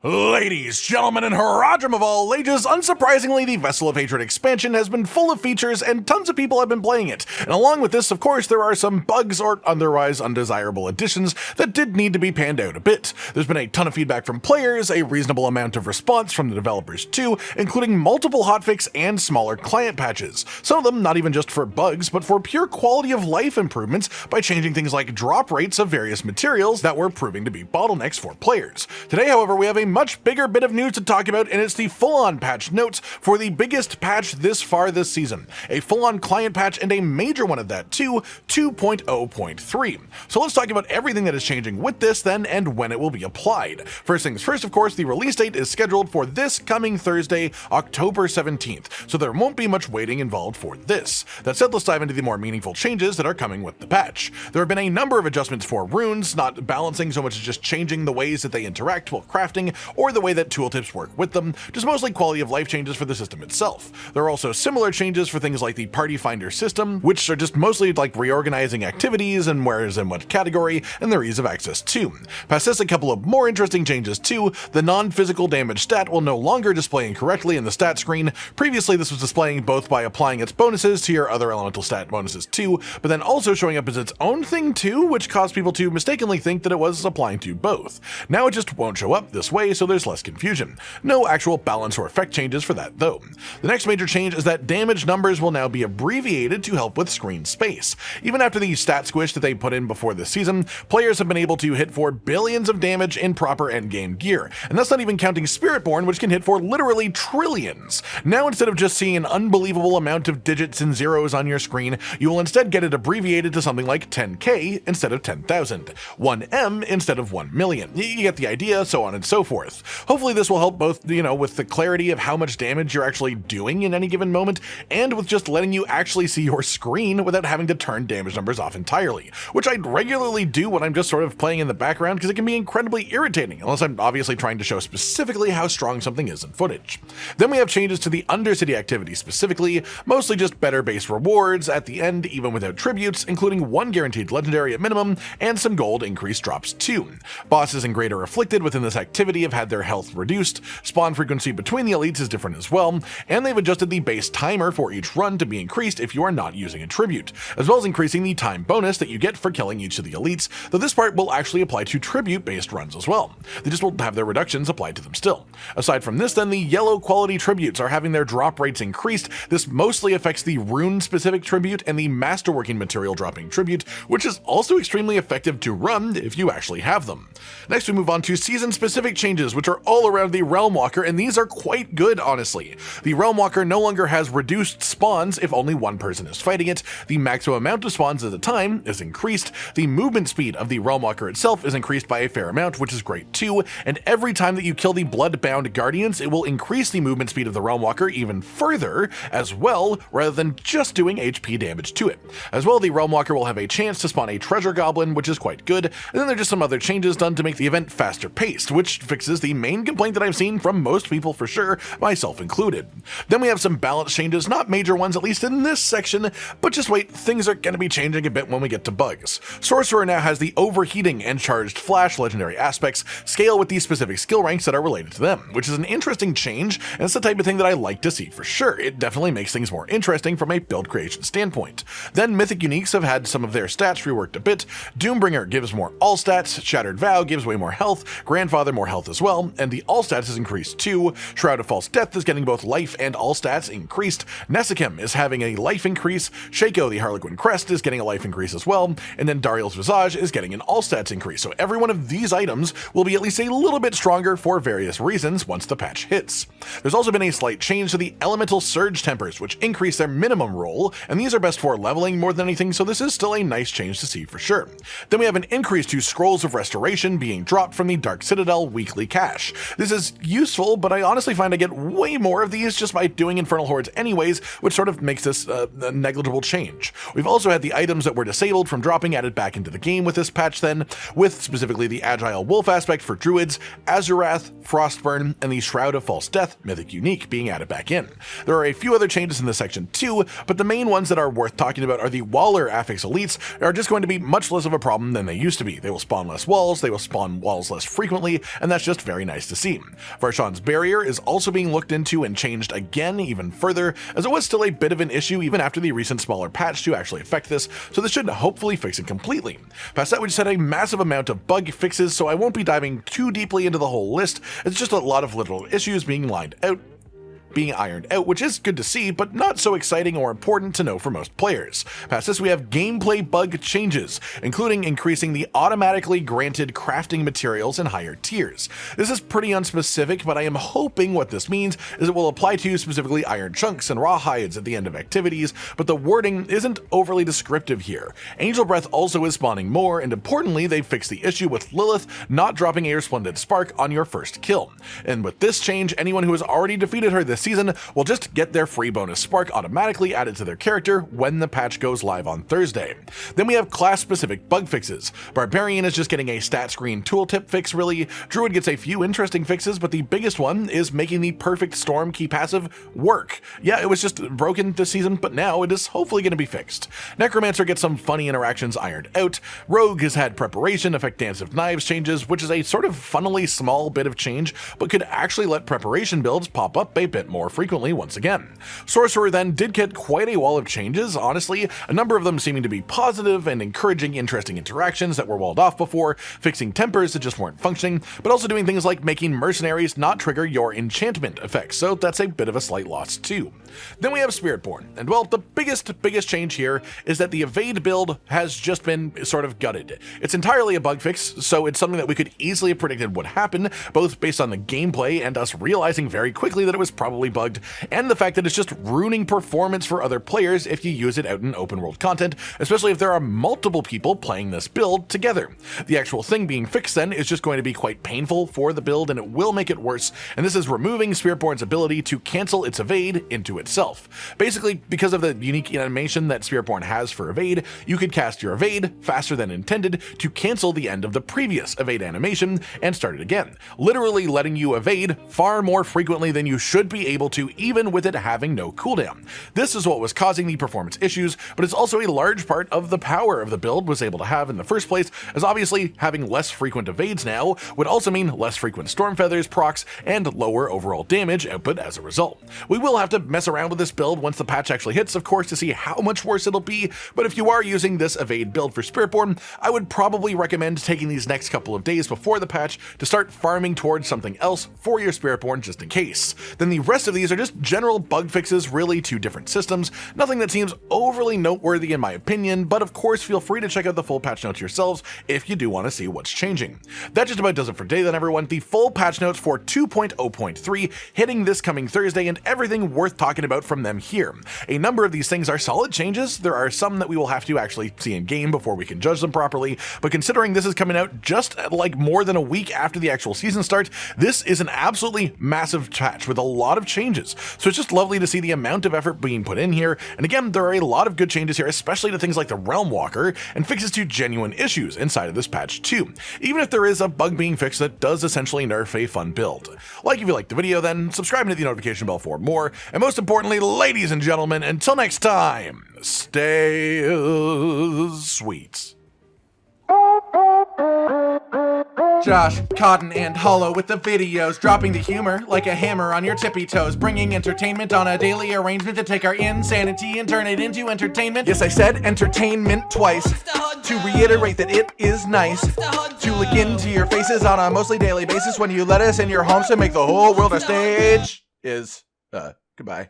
Ladies, gentlemen, and haradrim of all ages, unsurprisingly, the Vessel of Hated expansion has been full of features and tons of people have been playing it. And along with this, of course, there are some bugs or otherwise undesirable additions that did need to be panned out a bit. There's been a ton of feedback from players, a reasonable amount of response from the developers too, including multiple hotfix and smaller client patches. Some of them not even just for bugs, but for pure quality of life improvements by changing things like drop rates of various materials that were proving to be bottlenecks for players. Today, however, we have a much bigger bit of news to talk about, and it's the full-on patch notes for the biggest patch this far this season. A full-on client patch and a major one of that too, 2.0.3. So let's talk about everything that is changing with this then and when it will be applied. First things first, of course, the release date is scheduled for this coming Thursday, October 17th, so there won't be much waiting involved for this. That said, let's dive into the more meaningful changes that are coming with the patch. There have been a number of adjustments for runes, not balancing so much as just changing the ways that they interact while crafting, or the way that tooltips work with them, just mostly quality of life changes for the system itself. There are also similar changes for things like the party finder system, which are just mostly like reorganizing activities and where is in what category, and their ease of access too. Past this, a couple of more interesting changes too. The non-physical damage stat will no longer display incorrectly in the stat screen. Previously, this was displaying both by applying its bonuses to your other elemental stat bonuses too, but then also showing up as its own thing too, which caused people to mistakenly think that it was applying to both. Now it just won't show up this way, so there's less confusion. No actual balance or effect changes for that though. The next major change is that damage numbers will now be abbreviated to help with screen space. Even after the stat squish that they put in before this season, players have been able to hit for billions of damage in proper endgame gear, and that's not even counting Spiritborn, which can hit for literally trillions. Now instead of just seeing an unbelievable amount of digits and zeros on your screen, you will instead get it abbreviated to something like 10k instead of 10,000, 1m instead of 1 million. You get the idea, so on and so forth. Hopefully this will help both, with the clarity of how much damage you're actually doing in any given moment, and with just letting you actually see your screen without having to turn damage numbers off entirely, which I regularly do when I'm just sort of playing in the background because it can be incredibly irritating, unless I'm obviously trying to show specifically how strong something is in footage. Then we have changes to the Undercity activity specifically, mostly just better base rewards at the end, even without tributes, including one guaranteed legendary at minimum, and some gold increased drops too. Bosses and greater afflicted within this activity have had their health reduced, spawn frequency between the elites is different as well, and they've adjusted the base timer for each run to be increased if you are not using a tribute, as well as increasing the time bonus that you get for killing each of the elites, though this part will actually apply to tribute-based runs as well. They just will have their reductions applied to them still. Aside from this then, the yellow quality tributes are having their drop rates increased. This mostly affects the rune-specific tribute and the masterworking material dropping tribute, which is also extremely effective to run if you actually have them. Next we move on to season-specific changes, which are all around the Realmwalker, and these are quite good, honestly. The Realmwalker no longer has reduced spawns if only one person is fighting it, the maximum amount of spawns at a time is increased, the movement speed of the Realmwalker itself is increased by a fair amount, which is great too, and every time that you kill the blood-bound guardians, it will increase the movement speed of the Realmwalker even further as well, rather than just doing HP damage to it. As well, the Realmwalker will have a chance to spawn a treasure goblin, which is quite good, and then there are just some other changes done to make the event faster paced, which fixes the main complaint that I've seen from most people for sure, myself included. Then we have some balance changes, not major ones at least in this section, but just wait, things are going to be changing a bit when we get to bugs. Sorcerer now has the overheating and charged flash legendary aspects scale with these specific skill ranks that are related to them, which is an interesting change, and it's the type of thing that I like to see for sure. It definitely makes things more interesting from a build creation standpoint. Then Mythic uniques have had some of their stats reworked a bit. Doombringer gives more all stats, Shattered Vow gives way more health, Grandfather more health as well, and the all stats is increased too. Shroud of False Death is getting both life and all stats increased. Nessikim is having a life increase, Shaco the Harlequin Crest is getting a life increase as well, and then Dariel's Visage is getting an all stats increase. So every one of these items will be at least a little bit stronger for various reasons once the patch hits. There's also been a slight change to the Elemental Surge Tempers, which increase their minimum roll, and these are best for leveling more than anything, so this is still a nice change to see for sure. Then we have an increase to Scrolls of Restoration being dropped from the Dark Citadel weekly cache. This is useful, but I honestly find I get way more of these just by doing Infernal Hordes anyways, which sort of makes this a negligible change. We've also had the items that were disabled from dropping added back into the game with this patch then, with specifically the Agile Wolf aspect for Druids, azurewrath, frostburn, and the Shroud of False Death Mythic unique being added back in. There are a few other changes in this section too, but the main ones that are worth talking about are the Waller affix elites are just going to be much less of a problem than they used to be. They will spawn less walls, they will spawn walls less frequently, and that's just just very nice to see. Varshan's barrier is also being looked into and changed again even further, as it was still a bit of an issue even after the recent smaller patch to actually affect this, so this should hopefully fix it completely. Past that, we just had a massive amount of bug fixes, so I won't be diving too deeply into the whole list. It's just a lot of little issues being ironed out, which is good to see, but not so exciting or important to know for most players. Past this, we have gameplay bug changes, including increasing the automatically granted crafting materials in higher tiers. This is pretty unspecific, but I am hoping what this means is it will apply to specifically iron chunks and raw hides at the end of activities, but the wording isn't overly descriptive here. Angel Breath also is spawning more, and importantly, they fixed the issue with Lilith not dropping a resplendent spark on your first kill. And with this change, anyone who has already defeated her this season will just get their free bonus spark automatically added to their character when the patch goes live on Thursday. Then we have class-specific bug fixes. Barbarian is just getting a stat screen tooltip fix really. Druid gets a few interesting fixes, but the biggest one is making the perfect storm key passive work. Yeah, it was just broken this season, but now it is hopefully going to be fixed. Necromancer gets some funny interactions ironed out. Rogue has had preparation affect Dance of Knives changes, which is a sort of funnily small bit of change, but could actually let preparation builds pop up a bit more frequently once again. Sorcerer then did get quite a wall of changes, honestly, a number of them seeming to be positive and encouraging interesting interactions that were walled off before, fixing tempers that just weren't functioning, but also doing things like making mercenaries not trigger your enchantment effects, so that's a bit of a slight loss too. Then we have Spiritborn, and well, the biggest change here is that the evade build has just been sort of gutted. It's entirely a bug fix, so it's something that we could easily have predicted would happen, both based on the gameplay and us realizing very quickly that it was probably bugged, and the fact that it's just ruining performance for other players if you use it out in open world content, especially if there are multiple people playing this build together. The actual thing being fixed then is just going to be quite painful for the build, and it will make it worse, and this is removing Spiritborn's ability to cancel its evade into itself. Basically, because of the unique animation that Spiritborn has for evade, you could cast your evade faster than intended to cancel the end of the previous evade animation and start it again, literally letting you evade far more frequently than you should be able to, even with it having no cooldown. This is what was causing the performance issues, but it's also a large part of the power of the build was able to have in the first place, as obviously having less frequent evades now would also mean less frequent storm feathers procs and lower overall damage output as a result. We will have to mess around with this build once the patch actually hits, of course, to see how much worse it'll be, but if you are using this evade build for Spiritborn, I would probably recommend taking these next couple of days before the patch to start farming towards something else for your Spiritborn just in case. Then the rest of these are just general bug fixes really to different systems, nothing that seems overly noteworthy in my opinion, but of course feel free to check out the full patch notes yourselves if you do want to see what's changing. That just about does it for today then everyone. The full patch notes for 2.0.3 hitting this coming Thursday and everything worth talking about from them here. A number of these things are solid changes, there are some that we will have to actually see in game before we can judge them properly, but considering this is coming out just like more than a week after the actual season start, this is an absolutely massive patch with a lot of changes, so it's just lovely to see the amount of effort being put in here, and again, there are a lot of good changes here, especially to things like the Realmwalker, and fixes to genuine issues inside of this patch too, even if there is a bug being fixed that does essentially nerf a fun build. Like if you liked the video then, subscribe and hit the notification bell for more, and most importantly, ladies and gentlemen, until next time, stay sweet. Josh, Cotton, and Hollow with the videos, dropping the humor like a hammer on your tippy toes, bringing entertainment on a daily arrangement to take our insanity and turn it into entertainment. Yes, I said entertainment twice, to reiterate that it is nice to look into your faces on a mostly daily basis when you let us in your homes to make the whole world a stage. Goodbye.